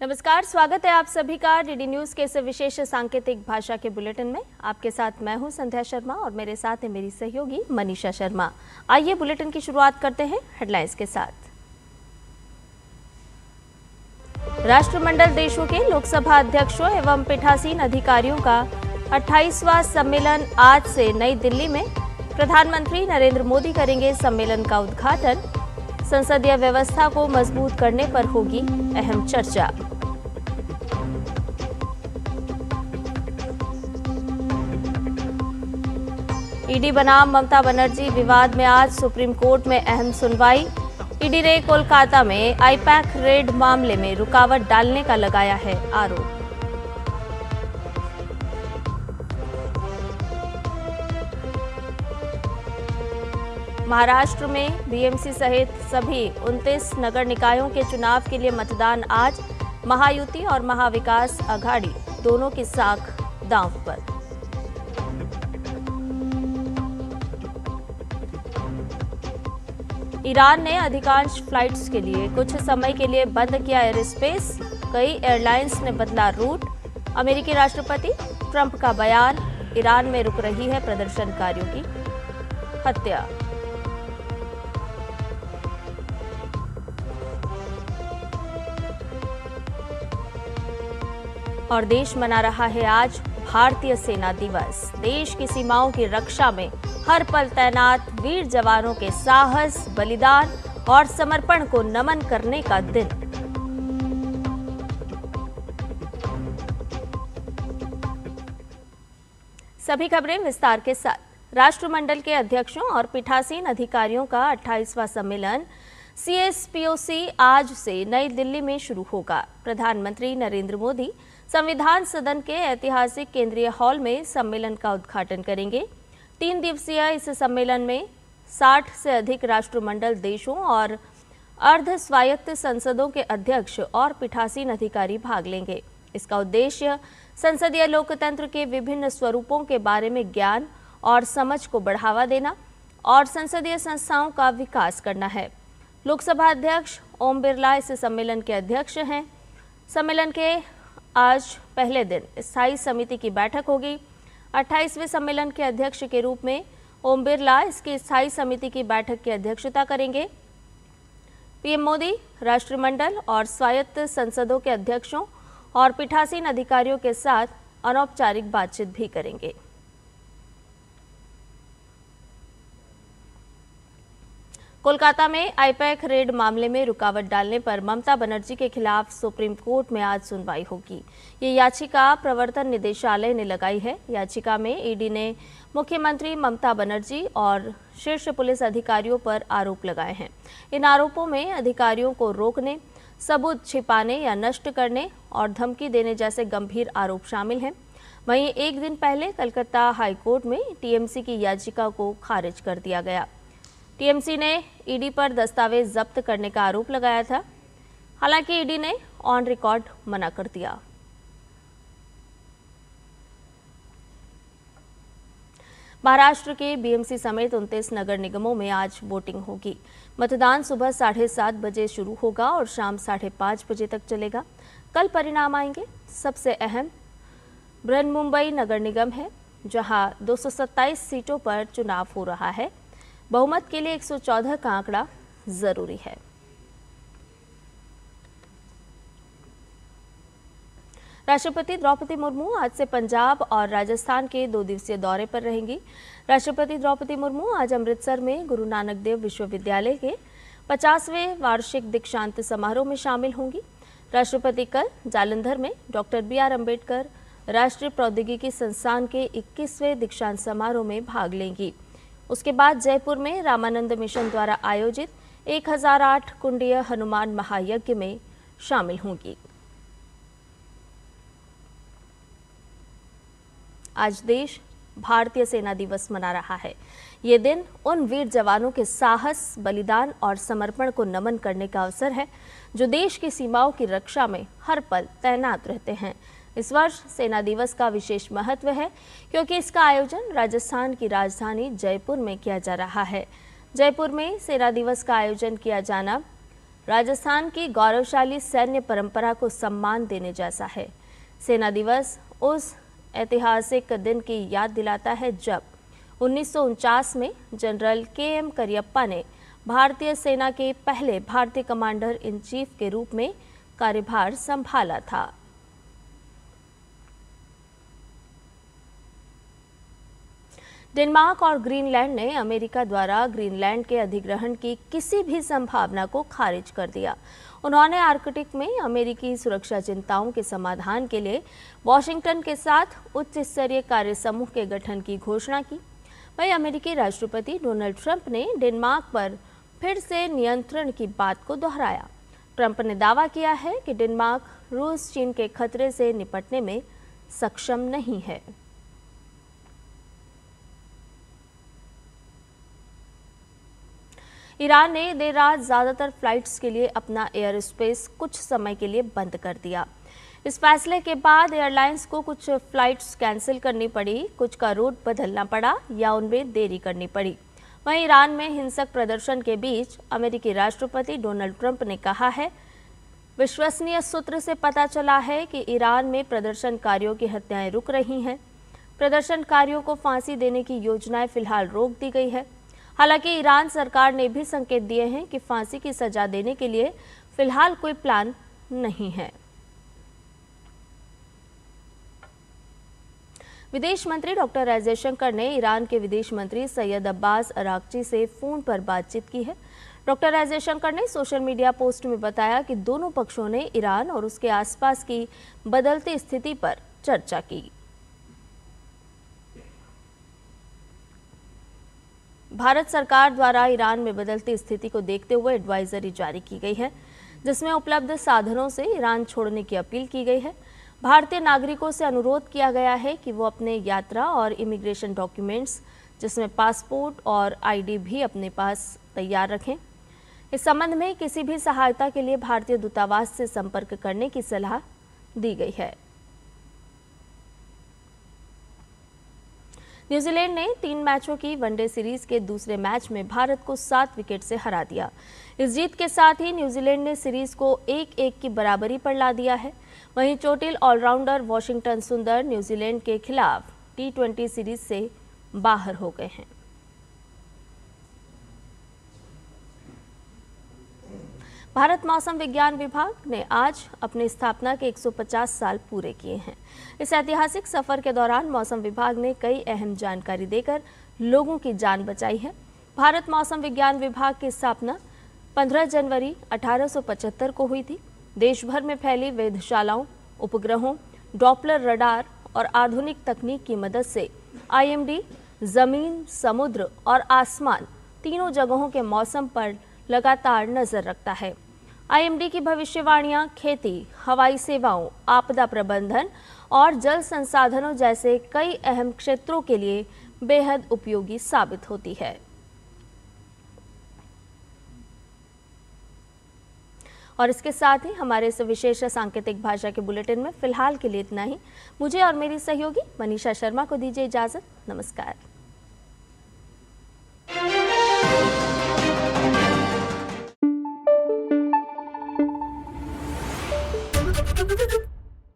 नमस्कार, स्वागत है आप सभी का डीडी न्यूज के इस विशेष सांकेतिक भाषा के बुलेटिन में। आपके साथ मैं हूं संध्या शर्मा और मेरे साथ है मेरी सहयोगी मनीषा शर्मा। आइए बुलेटिन की शुरुआत करते हैं हेडलाइंस के साथ। राष्ट्रमंडल देशों के लोकसभा अध्यक्षों एवं पीठासीन अधिकारियों का 28वां सम्मेलन आज से नई दिल्ली में। प्रधानमंत्री नरेंद्र मोदी करेंगे सम्मेलन का उद्घाटन। संसदीय व्यवस्था को मजबूत करने पर होगी अहम चर्चा। ईडी बनाम ममता बनर्जी विवाद में आज सुप्रीम कोर्ट में अहम सुनवाई। ईडी ने कोलकाता में आईपैक रेड मामले में रुकावट डालने का लगाया है आरोप। महाराष्ट्र में बीएमसी सहित सभी 29 नगर निकायों के चुनाव के लिए मतदान आज। महायुति और महाविकास आघाड़ी दोनों की साख दांव पर। ईरान ने अधिकांश फ्लाइट्स के लिए कुछ समय के लिए बंद किया एयर स्पेस। कई एयरलाइंस ने बदला रूट। अमेरिकी राष्ट्रपति ट्रंप का बयान, ईरान में रुक रही है प्रदर्शनकारियों की हत्या। और देश मना रहा है आज भारतीय सेना दिवस। देश की सीमाओं की रक्षा में हर पल तैनात वीर जवानों के साहस, बलिदान और समर्पण को नमन करने का दिन। सभी खबरें विस्तार के साथ। राष्ट्रमंडल के अध्यक्षों और पीठासीन अधिकारियों का 28वां सम्मेलन CSPOC आज से नई दिल्ली में शुरू होगा। प्रधानमंत्री नरेंद्र मोदी संविधान सदन के ऐतिहासिक केंद्रीय हॉल में सम्मेलन का उद्घाटन करेंगे। 3 दिवसीय इस सम्मेलन में 60 से अधिक राष्ट्रमंडल देशों और अर्ध स्वायत्त संसदों के अध्यक्ष और पीठासीन अधिकारी भाग लेंगे। इसका उद्देश्य संसदीय लोकतंत्र के विभिन्न स्वरूपों के बारे में ज्ञान और समझ को बढ़ावा देना और संसदीय संस्थाओं का विकास करना है। लोकसभा अध्यक्ष ओम बिरला इस सम्मेलन के अध्यक्ष हैं। सम्मेलन के आज पहले दिन स्थायी समिति की बैठक होगी। 28वें सम्मेलन के अध्यक्ष के रूप में ओम बिरला इसकी स्थायी समिति की बैठक की अध्यक्षता करेंगे। पीएम मोदी राष्ट्रमंडल और स्वायत्त संसदों के अध्यक्षों और पीठासीन अधिकारियों के साथ अनौपचारिक बातचीत भी करेंगे। कोलकाता में आईपैक रेड मामले में रुकावट डालने पर ममता बनर्जी के खिलाफ सुप्रीम कोर्ट में आज सुनवाई होगी। ये याचिका प्रवर्तन निदेशालय ने लगाई है। याचिका में ईडी ने मुख्यमंत्री ममता बनर्जी और शीर्ष पुलिस अधिकारियों पर आरोप लगाए हैं। इन आरोपों में अधिकारियों को रोकने, सबूत छिपाने या नष्ट करने और धमकी देने जैसे गंभीर आरोप शामिल हैं। वहीं एक दिन पहले कलकत्ता हाईकोर्ट में टीएमसी की याचिका को खारिज कर दिया गया। टीएमसी ने ईडी पर दस्तावेज जब्त करने का आरोप लगाया था। हालांकि ईडी ने ऑन रिकॉर्ड मना कर दिया। महाराष्ट्र के बीएमसी समेत 29 नगर निगमों में आज वोटिंग होगी। मतदान सुबह 7:30 बजे शुरू होगा और शाम 5:30 बजे तक चलेगा। कल परिणाम आएंगे। सबसे अहम बृहन्मुंबई नगर निगम है, जहां 227 सीटों पर चुनाव हो रहा है। बहुमत के लिए 114 का आंकड़ा जरूरी है। राष्ट्रपति द्रौपदी मुर्मू आज से पंजाब और राजस्थान के 2 दिवसीय दौरे पर रहेंगी। राष्ट्रपति द्रौपदी मुर्मू आज अमृतसर में गुरु नानक देव विश्वविद्यालय के 50वें वार्षिक दीक्षांत समारोह में शामिल होंगी। राष्ट्रपति कल जालंधर में डॉक्टर BR अम्बेडकर राष्ट्रीय प्रौद्योगिकी संस्थान के 21वें दीक्षांत समारोह में भाग लेंगी। उसके बाद जयपुर में रामानंद मिशन द्वारा आयोजित 1008 कुंडीय हनुमान महायज्ञ में शामिल होंगी। आज देश भारतीय सेना दिवस मना रहा है। ये दिन उन वीर जवानों के साहस, बलिदान और समर्पण को नमन करने का अवसर है, जो देश की सीमाओं की रक्षा में हर पल तैनात रहते हैं। इस वर्ष सेना दिवस का विशेष महत्व है क्योंकि इसका आयोजन राजस्थान की राजधानी जयपुर में किया जा रहा है। जयपुर में सेना दिवस का आयोजन किया जाना राजस्थान की गौरवशाली सैन्य परंपरा को सम्मान देने जैसा है। सेना दिवस उस ऐतिहासिक दिन की याद दिलाता है जब 1949 में जनरल के.एम. करियप्पा ने भारतीय सेना के पहले भारतीय कमांडर इन चीफ के रूप में कार्यभार संभाला था। डेनमार्क और ग्रीनलैंड ने अमेरिका द्वारा ग्रीनलैंड के अधिग्रहण की किसी भी संभावना को खारिज कर दिया। उन्होंने आर्कटिक में अमेरिकी सुरक्षा चिंताओं के समाधान के लिए वॉशिंगटन के साथ उच्च स्तरीय कार्य समूह के गठन की घोषणा की। वहीं अमेरिकी राष्ट्रपति डोनाल्ड ट्रंप ने डेनमार्क पर फिर से नियंत्रण की बात को दोहराया। ट्रंप ने दावा किया है कि डेनमार्क रूस चीन के खतरे से निपटने में सक्षम नहीं है। ईरान ने देर रात ज्यादातर फ्लाइट्स के लिए अपना एयर स्पेस कुछ समय के लिए बंद कर दिया। इस फैसले के बाद एयरलाइंस को कुछ फ्लाइट्स कैंसिल करनी पड़ी, कुछ का रूट बदलना पड़ा या उनमें देरी करनी पड़ी। वहीं ईरान में हिंसक प्रदर्शन के बीच अमेरिकी राष्ट्रपति डोनाल्ड ट्रंप ने कहा है, विश्वसनीय सूत्र से पता चला है कि ईरान में प्रदर्शनकारियों की हत्याएं रुक रही हैं। प्रदर्शनकारियों को फांसी देने की योजनाएं फिलहाल रोक दी गई है। हालांकि ईरान सरकार ने भी संकेत दिए हैं कि फांसी की सजा देने के लिए फिलहाल कोई प्लान नहीं है। विदेश मंत्री डॉक्टर एस जयशंकर ने ईरान के विदेश मंत्री सैयद अब्बास अराक्ची से फोन पर बातचीत की है। डॉक्टर एस जयशंकर ने सोशल मीडिया पोस्ट में बताया कि दोनों पक्षों ने ईरान और उसके आसपास की बदलती स्थिति पर चर्चा की। भारत सरकार द्वारा ईरान में बदलती स्थिति को देखते हुए एडवाइजरी जारी की गई है, जिसमें उपलब्ध साधनों से ईरान छोड़ने की अपील की गई है। भारतीय नागरिकों से अनुरोध किया गया है कि वो अपने यात्रा और इमिग्रेशन डॉक्यूमेंट्स, जिसमें पासपोर्ट और आईडी भी अपने पास तैयार रखें। इस संबंध में किसी भी सहायता के लिए भारतीय दूतावास से संपर्क करने की सलाह दी गई है। न्यूजीलैंड ने 3 मैचों की वनडे सीरीज के दूसरे मैच में भारत को 7 विकेट से हरा दिया। इस जीत के साथ ही न्यूजीलैंड ने सीरीज को 1-1 की बराबरी पर ला दिया है। वहीं चोटिल ऑलराउंडर वाशिंगटन सुंदर न्यूजीलैंड के खिलाफ T20 सीरीज से बाहर हो गए हैं। भारत मौसम विज्ञान विभाग ने आज अपनी स्थापना के 150 साल पूरे किए हैं। इस ऐतिहासिक सफर के दौरान मौसम विभाग ने कई अहम जानकारी देकर लोगों की जान बचाई है। भारत मौसम विज्ञान विभाग की स्थापना 15 जनवरी 1875 को हुई थी। देश भर में फैली वेधशालाओं, उपग्रहों, डॉपलर रडार और आधुनिक तकनीक की मदद से IMD जमीन, समुद्र और आसमान तीनों जगहों के मौसम पर लगातार नजर रखता है। IMD की भविष्यवाणियां खेती, हवाई सेवाओं, आपदा प्रबंधन और जल संसाधनों जैसे कई अहम क्षेत्रों के लिए बेहद उपयोगी साबित होती है। और इसके साथ ही हमारे इस विशेष सांकेतिक भाषा के बुलेटिन में फिलहाल के लिए इतना ही। मुझे और मेरी सहयोगी मनीषा शर्मा को दीजिए इजाजत। नमस्कार।